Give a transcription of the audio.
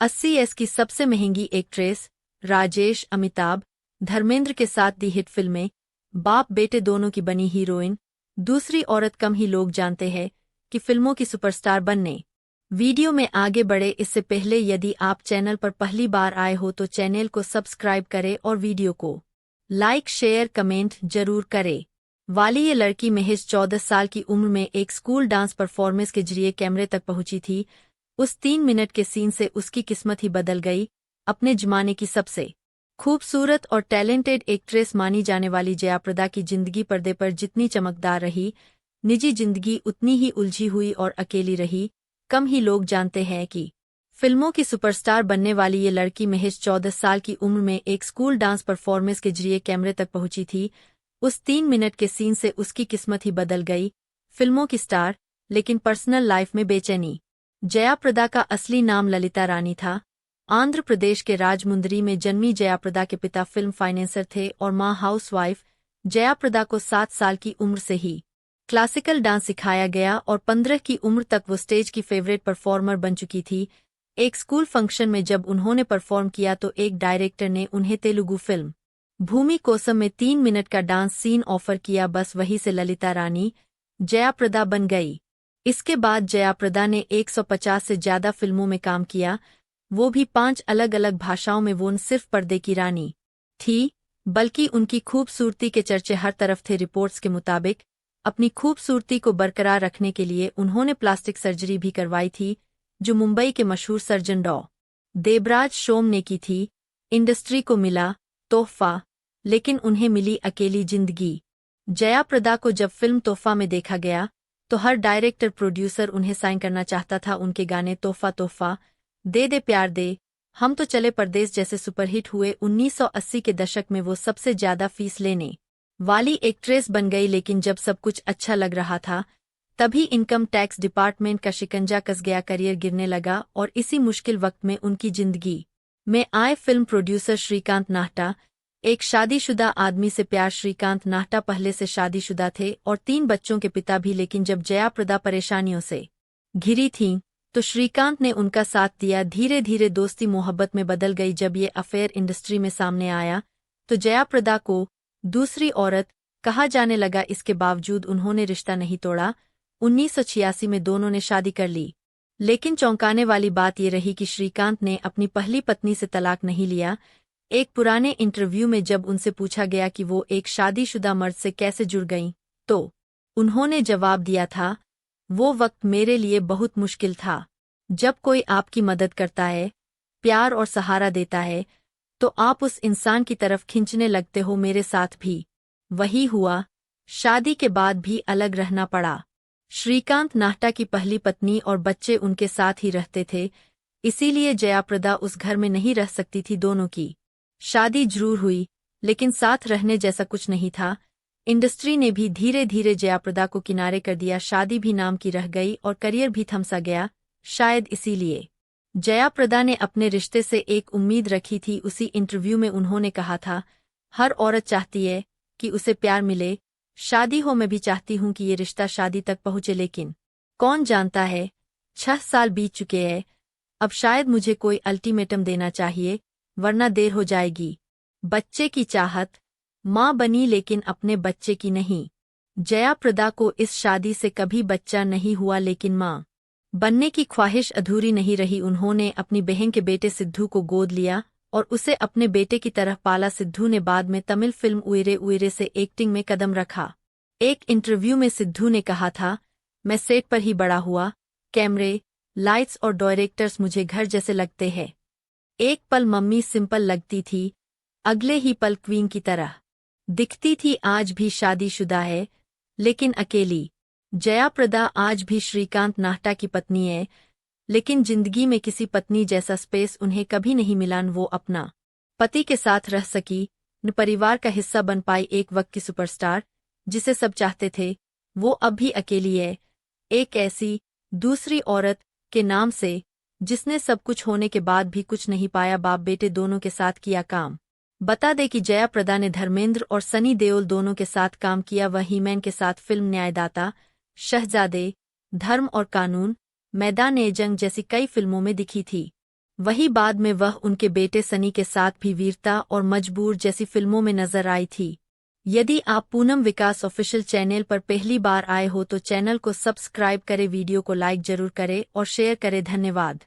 80s की सबसे महंगी एक्ट्रेस, राजेश, अमिताभ, धर्मेंद्र के साथ दी हिट फिल्में, बाप बेटे दोनों की बनी हीरोइन, दूसरी औरत। कम ही लोग जानते हैं कि फिल्मों की सुपरस्टार बनने। वीडियो में आगे बढ़े इससे पहले यदि आप चैनल पर पहली बार आए हो तो चैनल को सब्सक्राइब करें और वीडियो को लाइक शेयर कमेंट जरूर करें। वाली ये लड़की महज 14 साल की उम्र में एक स्कूल डांस परफॉर्मेंस के जरिए कैमरे तक पहुंची थी। उस 3 मिनट के सीन से उसकी किस्मत ही बदल गई। अपने जमाने की सबसे खूबसूरत और टैलेंटेड एक्ट्रेस मानी जाने वाली जया प्रदा की जिंदगी पर्दे पर जितनी चमकदार रही, निजी जिंदगी उतनी ही उलझी हुई और अकेली रही। कम ही लोग जानते हैं कि फिल्मों की सुपरस्टार बनने वाली ये लड़की महज 14 साल की उम्र में एक स्कूल डांस परफॉर्मेंस के जरिए कैमरे तक पहुंची थी। उस 3 मिनट के सीन से उसकी किस्मत ही बदल गई। फिल्मों की स्टार, लेकिन पर्सनल लाइफ में बेचैनी। जया प्रदा का असली नाम ललिता रानी था। आंध्र प्रदेश के राजमुंदरी में जन्मी जया प्रदा के पिता फिल्म फाइनेंसर थे और मां हाउसवाइफ। जया प्रदा को 7 साल की उम्र से ही क्लासिकल डांस सिखाया गया और 15 की उम्र तक वो स्टेज की फेवरेट परफॉर्मर बन चुकी थी। एक स्कूल फंक्शन में जब उन्होंने परफॉर्म किया तो एक डायरेक्टर ने उन्हें तेलुगु फिल्म भूमि कोसम में 3 मिनट का डांस सीन ऑफर किया। बस वहीं से ललिता रानी जया प्रदा बन गई। इसके बाद जया प्रदा ने 150 से ज्यादा फिल्मों में काम किया, वो भी 5 अलग अलग भाषाओं में। वो न सिर्फ पर्दे की रानी थी, बल्कि उनकी खूबसूरती के चर्चे हर तरफ थे। रिपोर्ट्स के मुताबिक अपनी खूबसूरती को बरकरार रखने के लिए उन्होंने प्लास्टिक सर्जरी भी करवाई थी, जो मुंबई के मशहूर सर्जन डॉ. देबराज शोम ने की थी। इंडस्ट्री को मिला तोहफा, लेकिन उन्हें मिली अकेली जिंदगी। जया प्रदा को जब फिल्म तोहफा में देखा गया तो हर डायरेक्टर प्रोड्यूसर उन्हें साइन करना चाहता था। उनके गाने तोहफा तोहफा, दे दे प्यार दे, हम तो चले परदेस जैसे सुपरहिट हुए। 1980 के दशक में वो सबसे ज्यादा फीस लेने वाली एक्ट्रेस बन गई। लेकिन जब सब कुछ अच्छा लग रहा था तभी इनकम टैक्स डिपार्टमेंट का शिकंजा कस गया, करियर गिरने लगा। और इसी मुश्किल वक्त में उनकी जिंदगी में आए फिल्म प्रोड्यूसर श्रीकांत नाहटा, एक शादीशुदा आदमी से प्यार। श्रीकांत नाहटा पहले से शादीशुदा थे और 3 बच्चों के पिता भी। लेकिन जब जया प्रदा परेशानियों से घिरी थीं तो श्रीकांत ने उनका साथ दिया। धीरे धीरे दोस्ती मोहब्बत में बदल गई। जब ये अफेयर इंडस्ट्री में सामने आया तो जया प्रदा को दूसरी औरत कहा जाने लगा। इसके बावजूद उन्होंने रिश्ता नहीं तोड़ा। 1986 में दोनों ने शादी कर ली। लेकिन चौंकाने वाली बात ये रही कि श्रीकांत ने अपनी पहली पत्नी से तलाक नहीं लिया। एक पुराने इंटरव्यू में जब उनसे पूछा गया कि वो एक शादीशुदा मर्द से कैसे जुड़ गईं, तो उन्होंने जवाब दिया था, वो वक्त मेरे लिए बहुत मुश्किल था। जब कोई आपकी मदद करता है, प्यार और सहारा देता है, तो आप उस इंसान की तरफ खींचने लगते हो। मेरे साथ भी वही हुआ। शादी के बाद भी अलग रहना पड़ा। श्रीकांत नाहटा की पहली पत्नी और बच्चे उनके साथ ही रहते थे, इसीलिए जया प्रदा उस घर में नहीं रह सकती थी। दोनों की शादी जरूर हुई, लेकिन साथ रहने जैसा कुछ नहीं था। इंडस्ट्री ने भी धीरे धीरे जया प्रदा को किनारे कर दिया। शादी भी नाम की रह गई और करियर भी थमसा गया। शायद इसीलिए जया प्रदा ने अपने रिश्ते से एक उम्मीद रखी थी। उसी इंटरव्यू में उन्होंने कहा था, हर औरत चाहती है कि उसे प्यार मिले, शादी हो। मैं भी चाहती हूं कि ये रिश्ता शादी तक पहुंचे, लेकिन कौन जानता है, 6 साल बीत चुके हैं। अब शायद मुझे कोई अल्टीमेटम देना चाहिए, वरना देर हो जाएगी। बच्चे की चाहत, मां बनी लेकिन अपने बच्चे की नहीं। जया प्रदा को इस शादी से कभी बच्चा नहीं हुआ, लेकिन मां बनने की ख्वाहिश अधूरी नहीं रही। उन्होंने अपनी बहन के बेटे सिद्धू को गोद लिया और उसे अपने बेटे की तरह पाला। सिद्धू ने बाद में तमिल फिल्म उइरे उइरे से एक्टिंग में कदम रखा। एक इंटरव्यू में सिद्धू ने कहा था, मैं सेट पर ही बड़ा हुआ, कैमरे, लाइट्स और डायरेक्टर्स मुझे घर जैसे लगते हैं। एक पल मम्मी सिंपल लगती थी, अगले ही पल क्वीन की तरह दिखती थी। आज भी शादीशुदा है, लेकिन अकेली। जया प्रदा आज भी श्रीकांत नाहटा की पत्नी है, लेकिन जिंदगी में किसी पत्नी जैसा स्पेस उन्हें कभी नहीं मिला। न वो अपना पति के साथ रह सकी, न परिवार का हिस्सा बन पाई। एक वक्त की सुपरस्टार जिसे सब चाहते थे, वो अब भी अकेली है, एक ऐसी दूसरी औरत के नाम से जिसने सब कुछ होने के बाद भी कुछ नहीं पाया। बाप बेटे दोनों के साथ किया काम। बता दे कि जया प्रदा ने धर्मेंद्र और सनी देओल दोनों के साथ काम किया। वह हीमैन के साथ फिल्म न्यायदाता, शहजादे, धर्म और कानून, मैदान ए जंग जैसी कई फिल्मों में दिखी थी। वही बाद में वह उनके बेटे सनी के साथ भी वीरता और मजबूर जैसी फिल्मों में नजर आई थी। यदि आप पूनम विकास ऑफिशियल चैनल पर पहली बार आए हो तो चैनल को सब्सक्राइब करें, वीडियो को लाइक जरूर करें और शेयर करें। धन्यवाद।